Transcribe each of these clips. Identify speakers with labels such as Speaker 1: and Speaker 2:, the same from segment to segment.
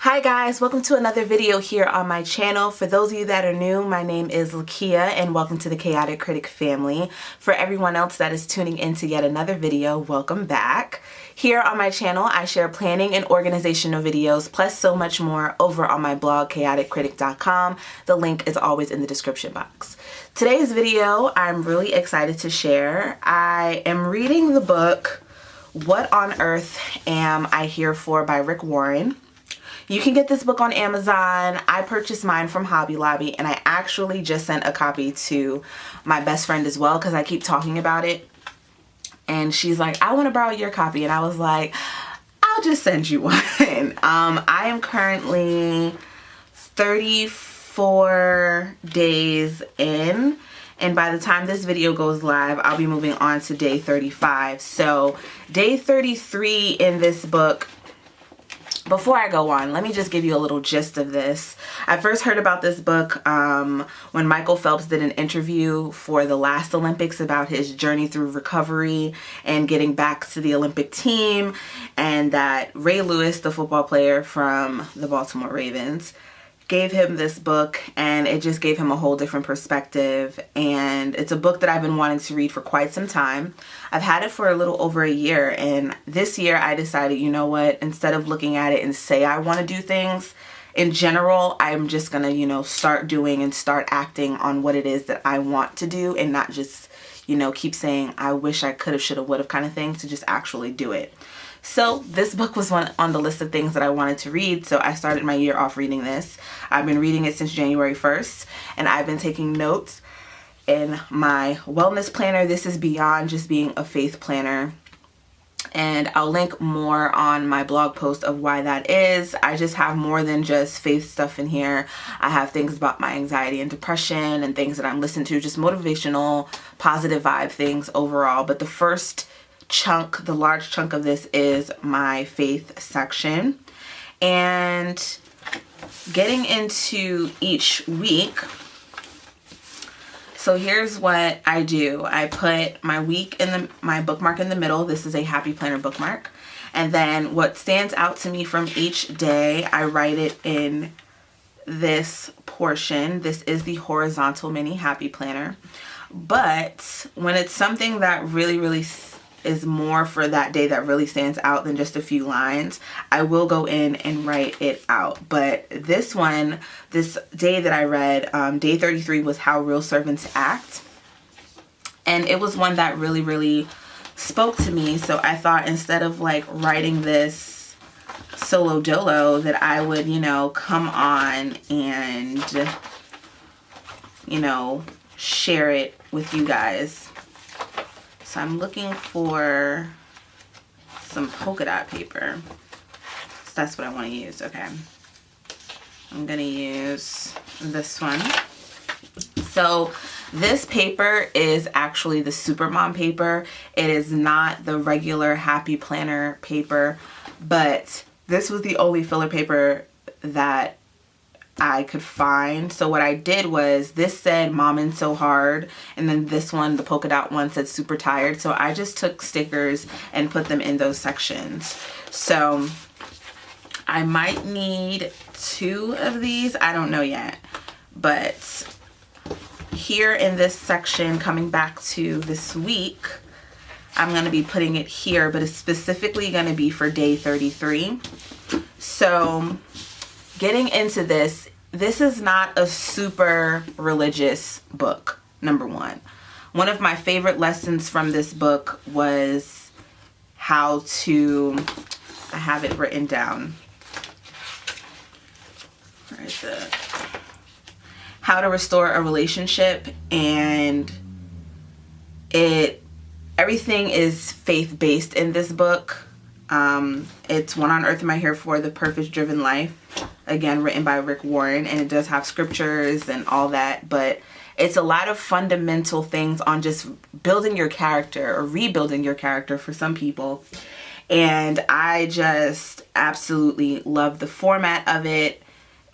Speaker 1: Hi guys, welcome to another video here on my channel. For those of you that are new, my name is Lakia and welcome to the Chaotic Critic family. For everyone else that is tuning in to yet another video, welcome back. Here on my channel, I share planning and organizational videos, plus so much more over on my blog, chaoticcritic.com. The link is always in the description box. Today's video, I'm really excited to share. I am reading the book, What on Earth Am I Here For by Rick Warren. You can get this book on Amazon. I purchased mine from Hobby Lobby and I actually just sent a copy to my best friend as well because I keep talking about it. And she's like, I want to borrow your copy. And I was like, I'll just send you one. I am currently 34 days in. And by the time this video goes live, I'll be moving on to day 35. So day 33 in this book. Before I go on, let me just give you a little gist of this. I first heard about this book when Michael Phelps did an interview for the last Olympics about his journey through recovery and getting back to the Olympic team, and that Ray Lewis, the football player from the Baltimore Ravens, gave him this book, and it just gave him a whole different perspective. And it's a book that I've been wanting to read for quite some time. I've had it for a little over a year, and this year I decided, you know what, instead of looking at it and say I want to do things in general, I'm just gonna, start doing and start acting on what it is that I want to do, and not just, keep saying I wish I could have, should have, would have kind of thing, to just actually do it. So this book was one on the list of things that I wanted to read, so I started my year off reading this. I've been reading it since January 1st, and I've been taking notes in my wellness planner. This is beyond just being a faith planner, and I'll link more on my blog post of why that is. I just have more than just faith stuff in here. I have things about my anxiety and depression and things that I'm listening to, just motivational, positive vibe things overall. But the first chunk, the large chunk of this is my faith section. And getting into each week, so here's what I do. I put my week in my bookmark in the middle. This is a happy planner bookmark. And then what stands out to me from each day, I write it in this portion. This is the horizontal mini happy planner. But when it's something that really is more for that day, that really stands out than just a few lines, I will go in and write it out. But this one, this day that I read, day 33, was How Real Servants Act. And it was one that really spoke to me. So I thought, instead of like writing this solo dolo, that I would, come on and, share it with you guys. So I'm looking for some polka dot paper. So that's what I want to use. Okay. I'm going to use this one. So this paper is actually the Supermom paper. It is not the regular Happy Planner paper, but this was the only filler paper that I could find. So what I did was, this said Mommin' So Hard, and then this one, the polka dot one, said Super Tired. So I just took stickers and put them in those sections. So I might need 2 of these. I don't know yet. But here in this section, coming back to this week, I'm going to be putting it here, but it's specifically going to be for day 33. So getting into this, this is not a super religious book, number one. One of my favorite lessons from this book was how to, I have it written down. Where is it? How to restore a relationship, and everything is faith-based in this book. It's What on Earth Am I Here For? The Purpose-Driven Life. Again, written by Rick Warren, and it does have scriptures and all that, but it's a lot of fundamental things on just building your character, or rebuilding your character for some people. And I just absolutely love the format of it.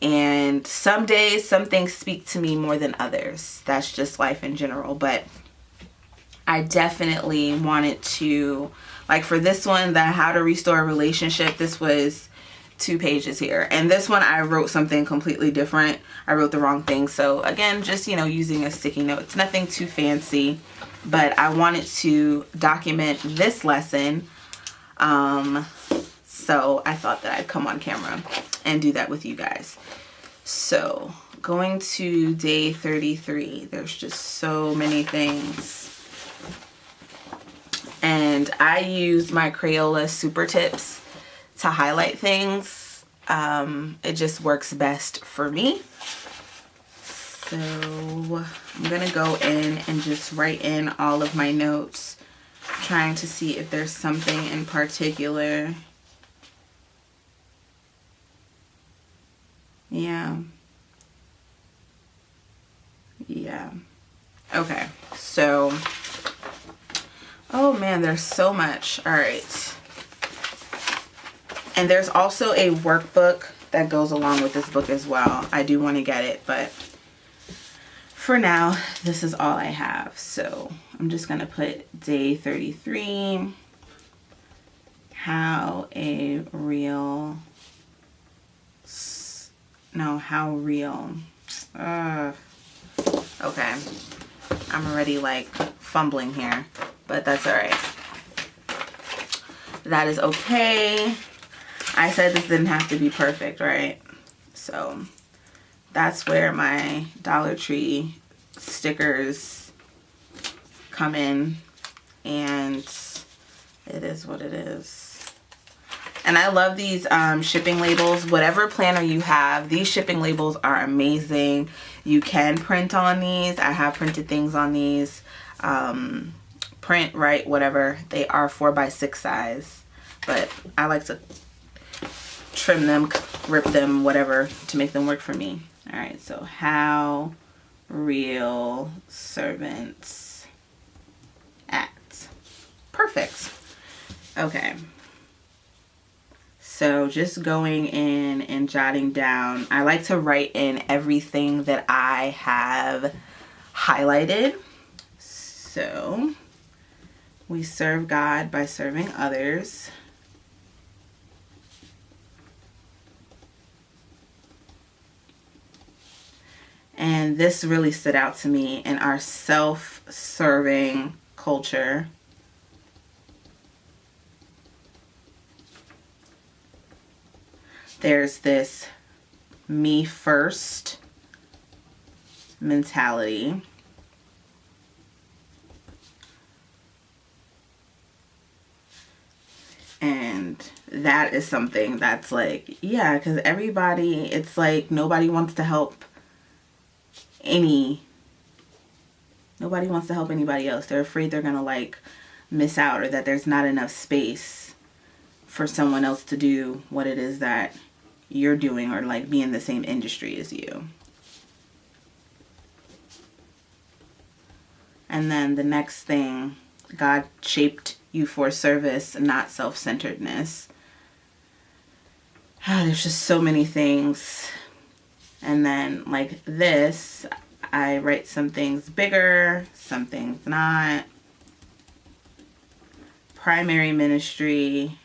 Speaker 1: And some days, some things speak to me more than others. That's just life in general. But I definitely wanted to, like for this one, the How to Restore a Relationship, this was 2 pages here. And this one I wrote something completely different. I wrote the wrong thing. So again, just, you know, using a sticky note. It's nothing too fancy, but I wanted to document this lesson. So I thought that I'd come on camera and do that with you guys. So going to day 33, there's just so many things. And I use my Crayola Super Tips to highlight things. It just works best for me. So I'm gonna go in and just write in all of my notes, trying to see if there's something in particular. Yeah. Okay, so, oh man, there's so much. All right. And there's also a workbook that goes along with this book as well. I do want to get it, but for now, this is all I have. So I'm just going to put day 33, how real. Okay. I'm already like fumbling here, but that's all right. That is okay. I said this didn't have to be perfect, right? So that's where my Dollar Tree stickers come in, and it is what it is. And I love these shipping labels. Whatever planner you have, these shipping labels are amazing. You can print on these. I have printed things on these. Print, right, whatever. They are 4x6 size. But I like to trim them, rip them, whatever, to make them work for me. All right, so how real servants act. Perfect. Okay. So just going in and jotting down. I like to write in everything that I have highlighted. So we serve God by serving others. And this really stood out to me in our self-serving culture. There's this me first mentality. And that is something that's like, yeah, because everybody, it's like nobody wants to help nobody wants to help anybody else. They're afraid they're gonna like miss out, or that there's not enough space for someone else to do what it is that you're doing, or like be in the same industry as you. And then the next thing, God shaped you for service, not self-centeredness. There's just so many things. And then like this, I write some things bigger, some things not. Primary ministry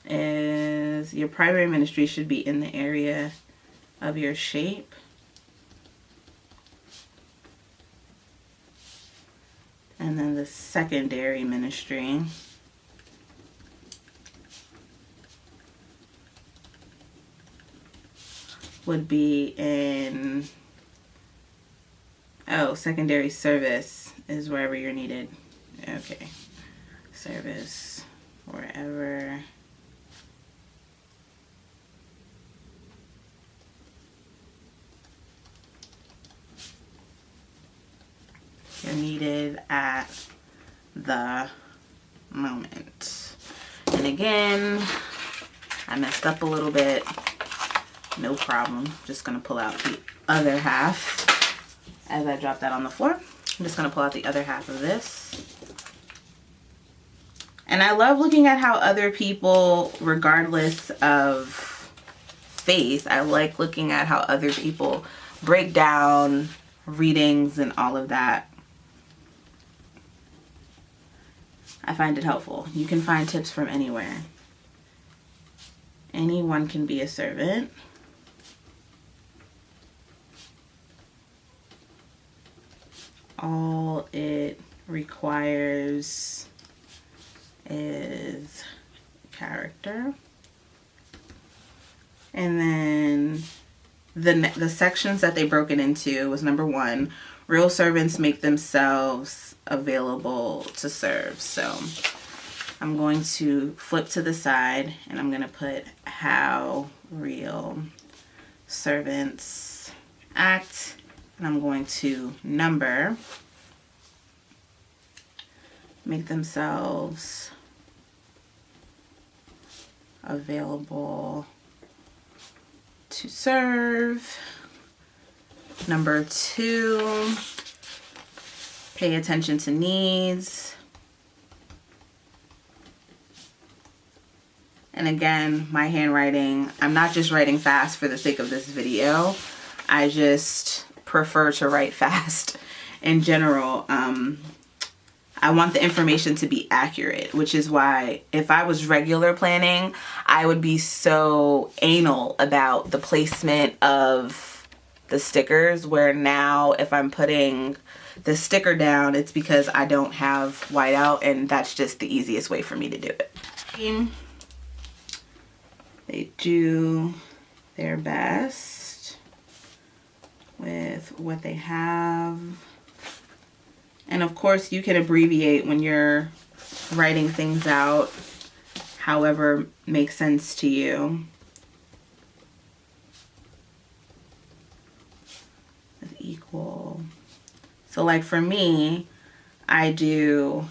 Speaker 1: is, your primary ministry should be in the area of your shape. And then the secondary ministry would be in, secondary service is wherever you're needed. Okay. Service wherever you're needed at the moment. And again, I messed up a little bit. No problem. Just gonna pull out the other half as I drop that on the floor. I'm just gonna pull out the other half of this. And I love looking at how other people, regardless of faith, I like looking at how other people break down readings and all of that. I find it helpful. You can find tips from anywhere. anyone can be a servant. All it requires is character. And then the sections that they broke it into was number 1, real servants make themselves available to serve. So I'm going to flip to the side and I'm going to put how real servants act. And I'm going to number, make themselves available to serve. Number 2, pay attention to needs. And again, my handwriting, I'm not just writing fast for the sake of this video. I just prefer to write fast in general. I want the information to be accurate, which is why if I was regular planning, I would be so anal about the placement of the stickers, where now if I'm putting the sticker down, it's because I don't have whiteout, and that's just the easiest way for me to do it. They do their best with what they have. And of course you can abbreviate when you're writing things out, however makes sense to you. With equal. So like for me, I do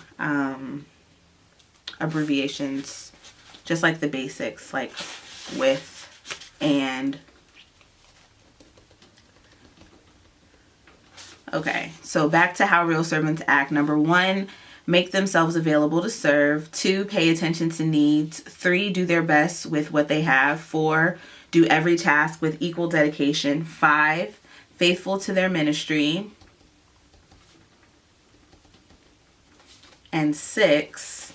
Speaker 1: abbreviations, just like the basics, like with and. Okay, so back to how real servants act. Number 1, make themselves available to serve. 2, pay attention to needs. 3, do their best with what they have. 4, do every task with equal dedication. 5, faithful to their ministry. And 6,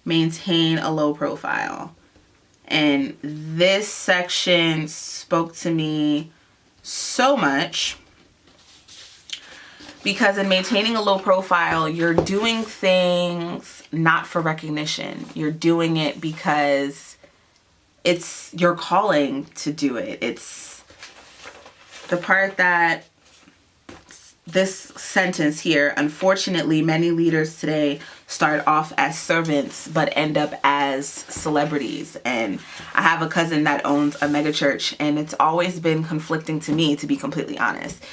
Speaker 1: maintain a low profile. And this section spoke to me so much, because in maintaining a low profile, you're doing things not for recognition. You're doing it because it's your calling to do it. It's the part that this sentence here, unfortunately, many leaders today start off as servants but end up as celebrities. And I have a cousin that owns a mega church, and it's always been conflicting to me, to be completely honest.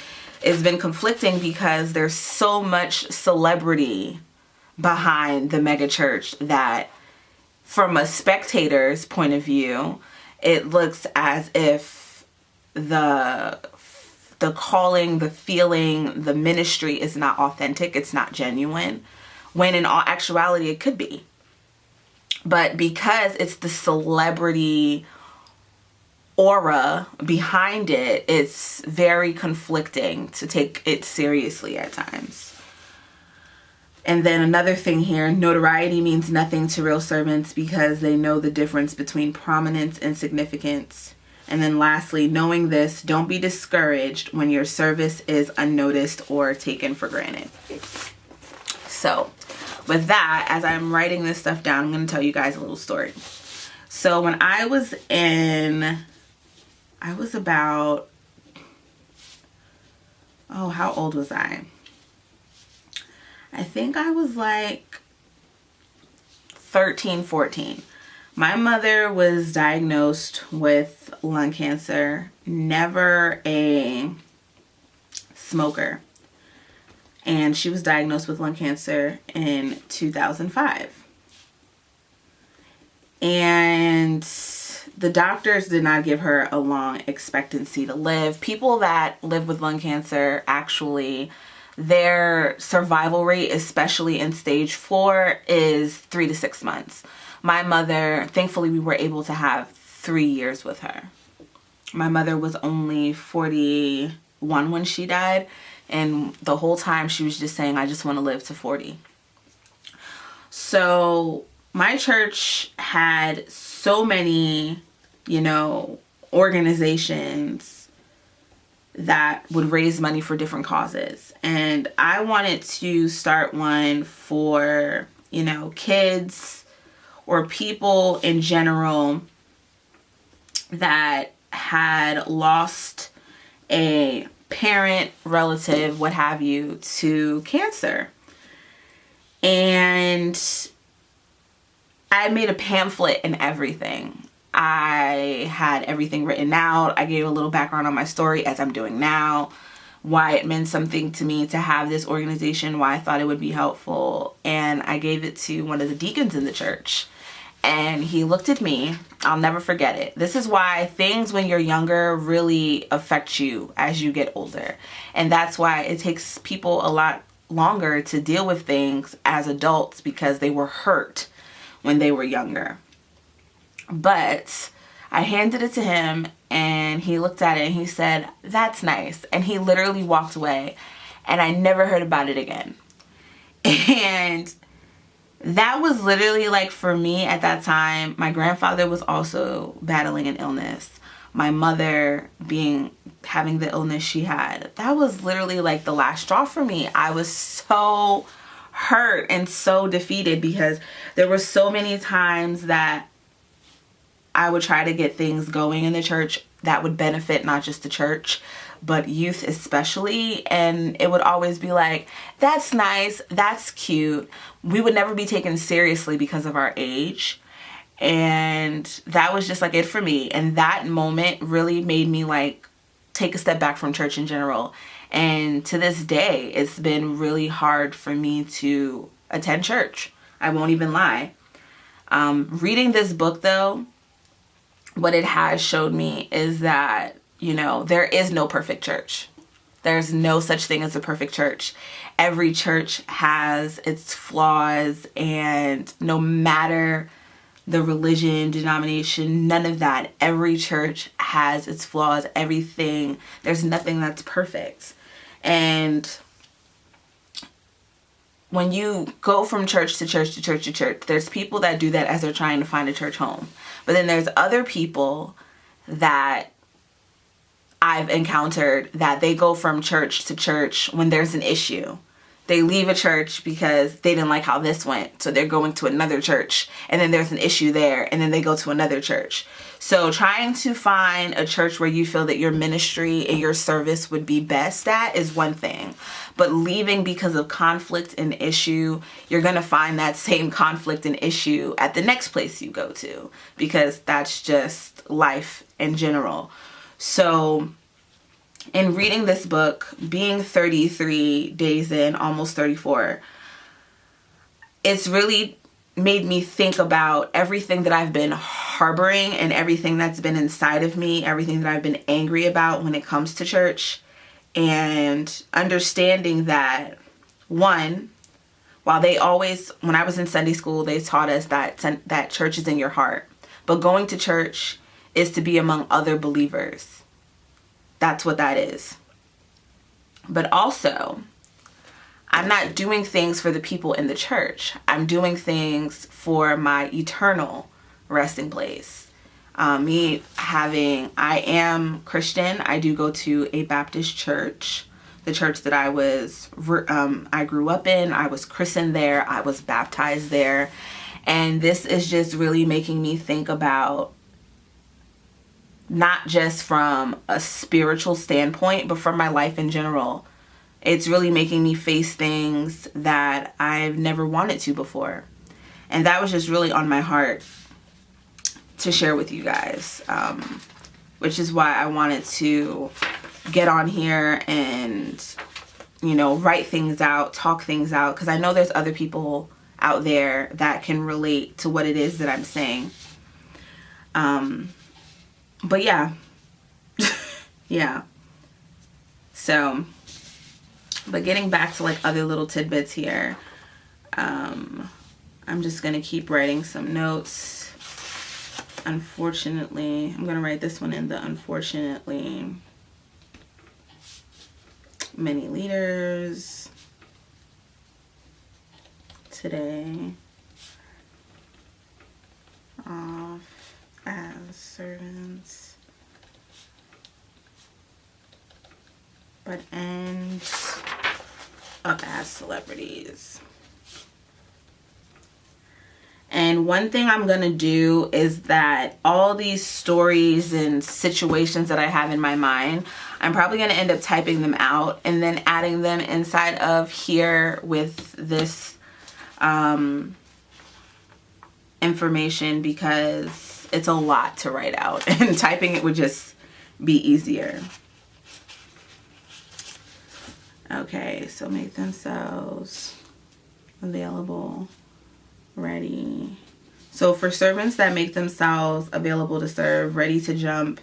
Speaker 1: It's been conflicting because there's so much celebrity behind the mega church that from a spectator's point of view, it looks as if the calling, the feeling, the ministry is not authentic, it's not genuine, when in all actuality it could be. But because it's the celebrity aura behind it, it's very conflicting to take it seriously at times. And then another thing here, notoriety means nothing to real servants because they know the difference between prominence and significance. And then lastly, knowing this, don't be discouraged when your service is unnoticed or taken for granted. So with that, as I'm writing this stuff down, I'm going to tell you guys a little story. So when I was about, how old was I? I think I was like 13, 14. My mother was diagnosed with lung cancer, never a smoker. And she was diagnosed with lung cancer in 2005. And the doctors did not give her a long expectancy to live. People that live with lung cancer, actually, their survival rate, especially in stage 4, is 3 to 6 months. My mother, thankfully, we were able to have 3 years with her. My mother was only 41 when she died, and the whole time she was just saying, I just want to live to 40. So my church had so many you know, organizations that would raise money for different causes. And I wanted to start one for, you know, kids or people in general that had lost a parent, relative, what have you, to cancer. And I made a pamphlet and everything. I had everything written out. I gave a little background on my story, as I'm doing now, why it meant something to me to have this organization, why I thought it would be helpful. And I gave it to one of the deacons in the church. And he looked at me. I'll never forget it. This is why things when you're younger really affect you as you get older. And that's why it takes people a lot longer to deal with things as adults, because they were hurt when they were younger. But I handed it to him and he looked at it and he said, "That's nice." And he literally walked away, and I never heard about it again. And that was literally like, for me at that time, my grandfather was also battling an illness. My mother having the illness she had. That was literally like the last straw for me. I was so hurt and so defeated, because there were so many times that I would try to get things going in the church that would benefit not just the church, but youth especially. And it would always be like, that's nice, that's cute. We would never be taken seriously because of our age. And that was just like it for me. And that moment really made me like take a step back from church in general. And to this day, it's been really hard for me to attend church. I won't even lie. Reading this book though, what it has showed me is that, you know, there is no perfect church. There's no such thing as a perfect church. Every church has its flaws, and no matter the religion, denomination, none of that. Every church has its flaws, everything. There's nothing that's perfect. And when you go from church to church to church to church, there's people that do that as they're trying to find a church home. But then there's other people that I've encountered that they go from church to church when there's an issue. They leave a church because they didn't like how this went, so they're going to another church, and then there's an issue there, and then they go to another church. So trying to find a church where you feel that your ministry and your service would be best at is one thing. But leaving because of conflict and issue, you're going to find that same conflict and issue at the next place you go to, because that's just life in general. So in reading this book, being 33 days in, almost 34, it's really made me think about everything that I've been harboring and everything that's been inside of me, everything that I've been angry about when it comes to church, and understanding that, one, while they always, when I was in Sunday school, they taught us that church is in your heart, but going to church is to be among other believers. That's what that is. But also, I'm not doing things for the people in the church. I'm doing things for my eternal resting place. I am Christian. I do go to a Baptist church, the church that I grew up in. I was christened there. I was baptized there. And this is just really making me think about, not just from a spiritual standpoint, but from my life in general. It's really making me face things that I've never wanted to before. And that was just really on my heart to share with you guys, which is why I wanted to get on here and, you know, write things out, talk things out, because I know there's other people out there that can relate to what it is that I'm saying. But yeah, yeah. So, but getting back to like other little tidbits here, I'm just going to keep writing some notes. Unfortunately, I'm going to write this one in the unfortunately. Many leaders today off as servants, but end up as celebrities. And one thing I'm gonna do is that all these stories and situations that I have in my mind, I'm probably gonna end up typing them out and then adding them inside of here with this information, because it's a lot to write out and typing it would just be easier. Okay, so make themselves available, ready. So for servants that make themselves available to serve, ready to jump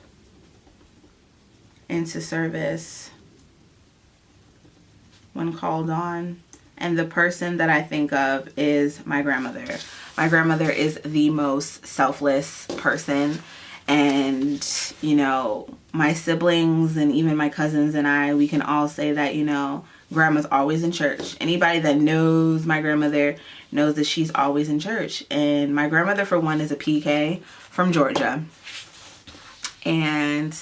Speaker 1: into service when called on. And the person that I think of is my grandmother. My grandmother is the most selfless person. And, you know, my siblings and even my cousins and I, we can all say that, you know, grandma's always in church. Anybody that knows my grandmother knows that she's always in church. And my grandmother, for one, is a PK from Georgia. And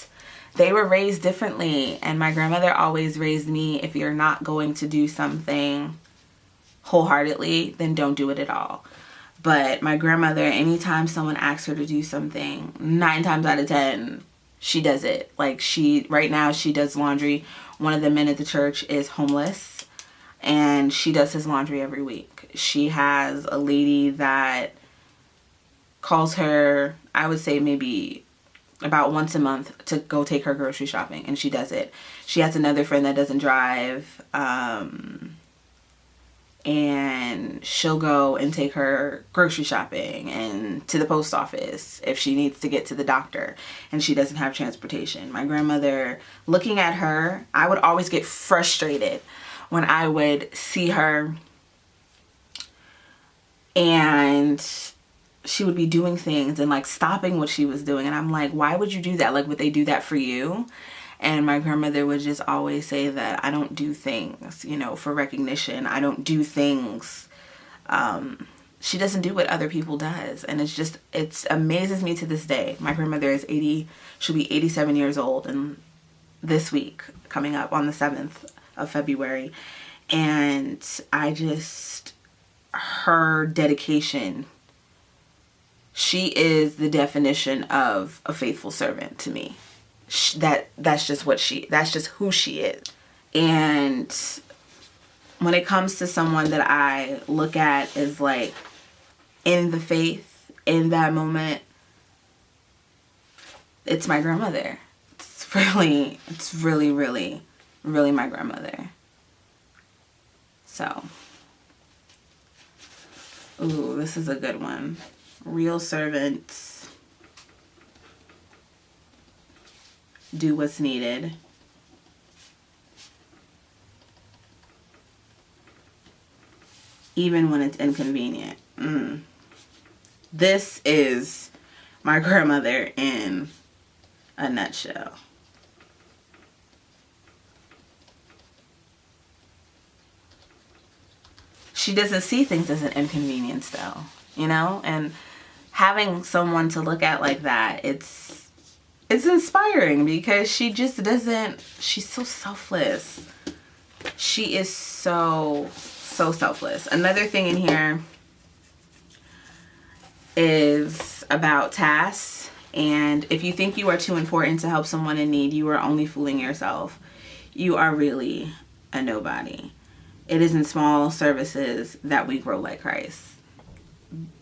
Speaker 1: they were raised differently. And my grandmother always raised me, if you're not going to do something wholeheartedly, then don't do it at all. But my grandmother, anytime someone asks her to do something, 9 times out of 10, she does it. Like, right now she does laundry. One of the men at the church is homeless, and she does his laundry every week. She has a lady that calls her, I would say maybe about once a month, to go take her grocery shopping, and she does it. She has another friend that doesn't drive, and she'll go and take her grocery shopping and to the post office if she needs to get to the doctor and she doesn't have transportation. My grandmother, looking at her, I would always get frustrated when I would see her and she would be doing things and like stopping what she was doing, and I'm like, why would you do that? Like, would they do that for you? And my grandmother would just always say that I don't do things, you know, for recognition. I don't do things. She doesn't do what other people does. And it amazes me to this day. My grandmother is 80, she'll be 87 years old and this week, coming up on the 7th of February. And her dedication, she is the definition of a faithful servant to me. That's just who she is. And when it comes to someone that I look at as like in the faith in that moment, it's my grandmother. It's really, really, really my grandmother. So, ooh, this is a good one. Real servants do what's needed. Even when it's inconvenient. This is my grandmother in a nutshell. She doesn't see things as an inconvenience though, you know? And having someone to look at like that, it's inspiring because she just doesn't, she's so selfless. She is so selfless. Another thing in here is about tasks. And if you think you are too important to help someone in need, you are only fooling yourself. You are really a nobody. It is in small services that we grow like Christ.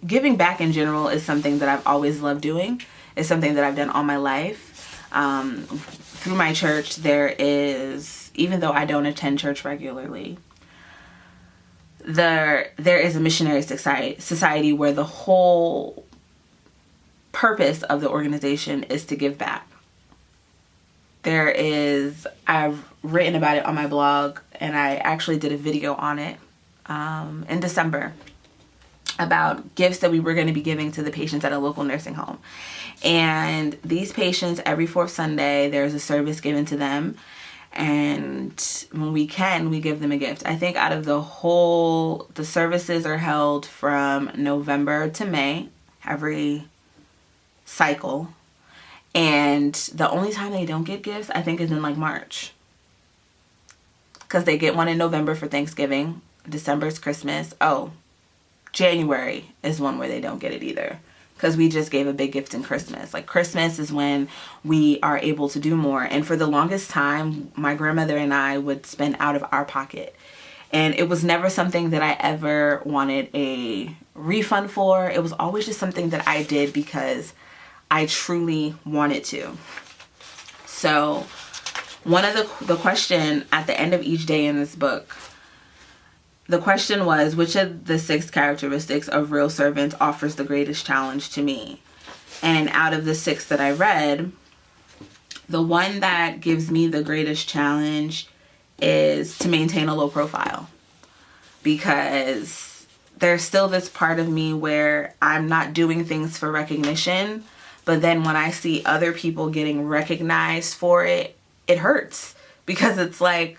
Speaker 1: Giving back in general is something that I've always loved doing. It's something that I've done all my life. Through my church, there is, even though I don't attend church regularly, there is a missionary society where the whole purpose of the organization is to give back. I've written about it on my blog, and I actually did a video on it in December about gifts that we were going to be giving to the patients at a local nursing home. And these patients, every 4th Sunday, there's a service given to them. And when we can, we give them a gift. I think out of the services are held from November to May, every cycle. And the only time they don't get gifts, I think, is in like March. Because they get one in November for Thanksgiving. December is Christmas. Oh, January is one where they don't get it either. Because we just gave a big gift in Christmas. Like, Christmas is when we are able to do more. And for the longest time, my grandmother and I would spend out of our pocket. And it was never something that I ever wanted a refund for. It was always just something that I did because I truly wanted to. So one of the question at the end of each day in this book, the question was, which of the 6 characteristics of real servants offers the greatest challenge to me? And out of the 6 that I read, the one that gives me the greatest challenge is to maintain a low profile. Because there's still this part of me where I'm not doing things for recognition, but then when I see other people getting recognized for it, it hurts. Because it's like,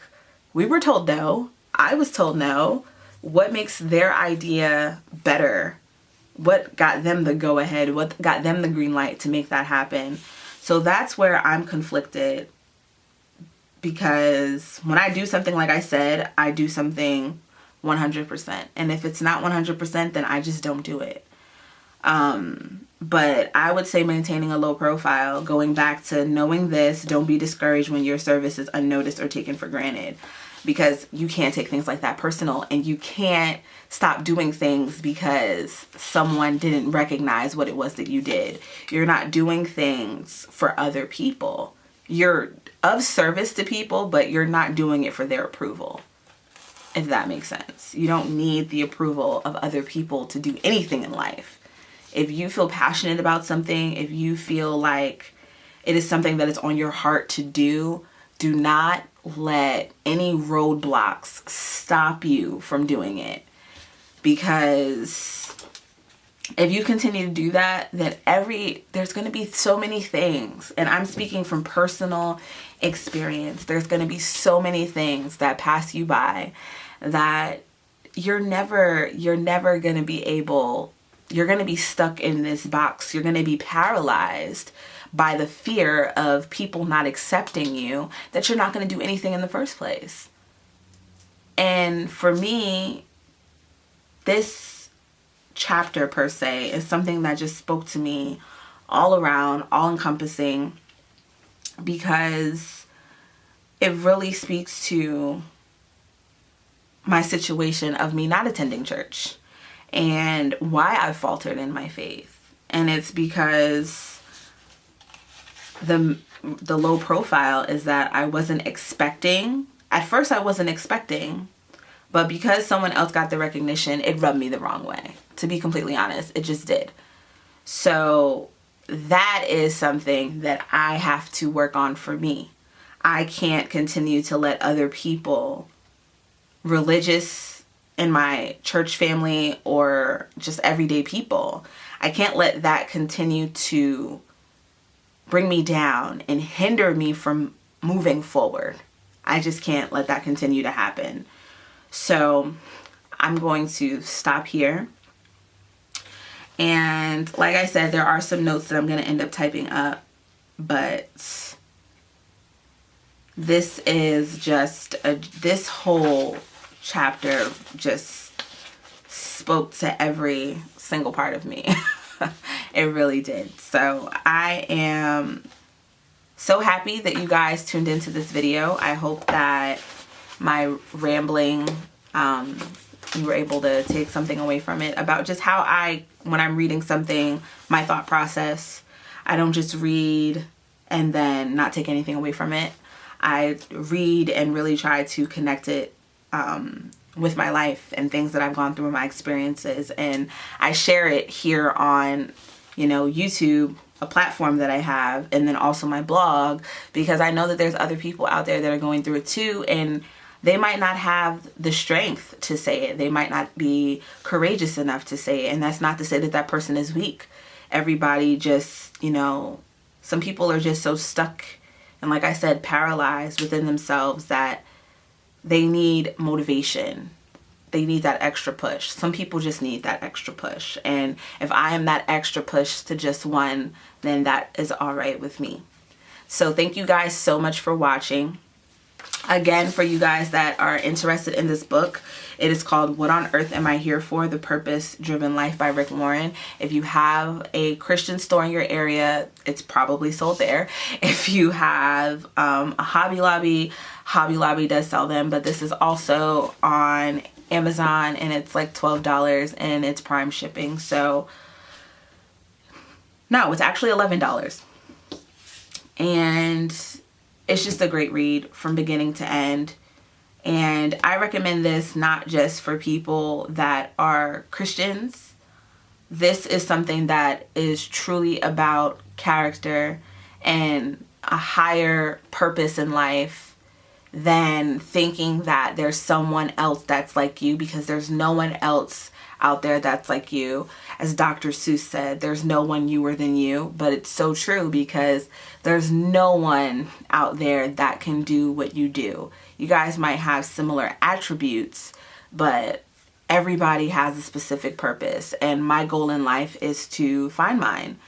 Speaker 1: we were told no. I was told no. What makes their idea better? What got them the go ahead? What got them the green light to make that happen? So that's where I'm conflicted. Because when I do something, like I said, I do something 100%. And if it's not 100%, then I just don't do it. But I would say maintaining a low profile, going back to knowing this, don't be discouraged when your service is unnoticed or taken for granted. Because you can't take things like that personal, and you can't stop doing things because someone didn't recognize what it was that you did. You're not doing things for other people. You're of service to people, but you're not doing it for their approval, if that makes sense. You don't need the approval of other people to do anything in life. If you feel passionate about something, if you feel like it is something that is on your heart to do, do not let any roadblocks stop you from doing it. Because if you continue to do that, then there's going to be so many things, and I'm speaking from personal experience, there's going to be so many things that pass you by that you're never going to be able, you're going to be stuck in this box. You're going to be paralyzed by the fear of people not accepting you, that you're not going to do anything in the first place. And for me, this chapter per se is something that just spoke to me all around, all encompassing, because it really speaks to my situation of me not attending church and why I faltered in my faith. And it's because the low profile is that I wasn't expecting. At first I wasn't expecting, but because someone else got the recognition, it rubbed me the wrong way. To be completely honest, it just did. So that is something that I have to work on for me. I can't continue to let other people, religious in my church family or just everyday people, I can't let that continue to bring me down and hinder me from moving forward. I just can't let that continue to happen. So I'm going to stop here. And like I said, there are some notes that I'm going to end up typing up, but this is just this whole chapter just spoke to every single part of me. It really did. So I am so happy that you guys tuned into this video. I hope that my rambling, you were able to take something away from it about just how when I'm reading something, my thought process. I don't just read and then not take anything away from it. I read and really try to connect it with my life and things that I've gone through in my experiences. And I share it here on, YouTube, a platform that I have, and then also my blog, because I know that there's other people out there that are going through it too, and they might not have the strength to say it. They might not be courageous enough to say it. And that's not to say that that person is weak. Everybody just, some people are just so stuck and, like I said, paralyzed within themselves that they need motivation. they need that extra push. Some people just need that extra push. And if I am that extra push to just one, then that is all right with me. So thank you guys so much for watching. Again, for you guys that are interested in this book, it is called What on Earth Am I Here For? The Purpose-Driven Life by Rick Warren. If you have a Christian store in your area, it's probably sold there. If you have a Hobby Lobby, Hobby Lobby does sell them, but this is also on Amazon and it's like $12 and it's Prime shipping. So no, it's actually $11. And it's just a great read from beginning to end. And I recommend this not just for people that are Christians. This is something that is truly about character and a higher purpose in life than thinking that there's someone else that's like you, because there's no one else out there that's like you. As Dr. Seuss said, there's no one newer than you. But it's so true, because there's no one out there that can do what you do. You guys might have similar attributes, but everybody has a specific purpose. And my goal in life is to find mine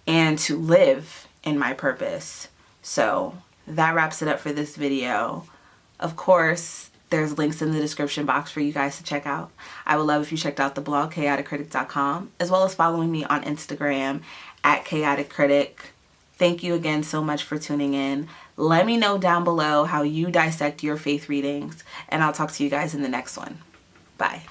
Speaker 1: and to live in my purpose. So that wraps it up for this video. Of course, there's links in the description box for you guys to check out. I would love if you checked out the blog, chaoticcritic.com, as well as following me on Instagram at chaoticcritic. Thank you again so much for tuning in. Let me know down below how you dissect your faith readings, and I'll talk to you guys in the next one. Bye.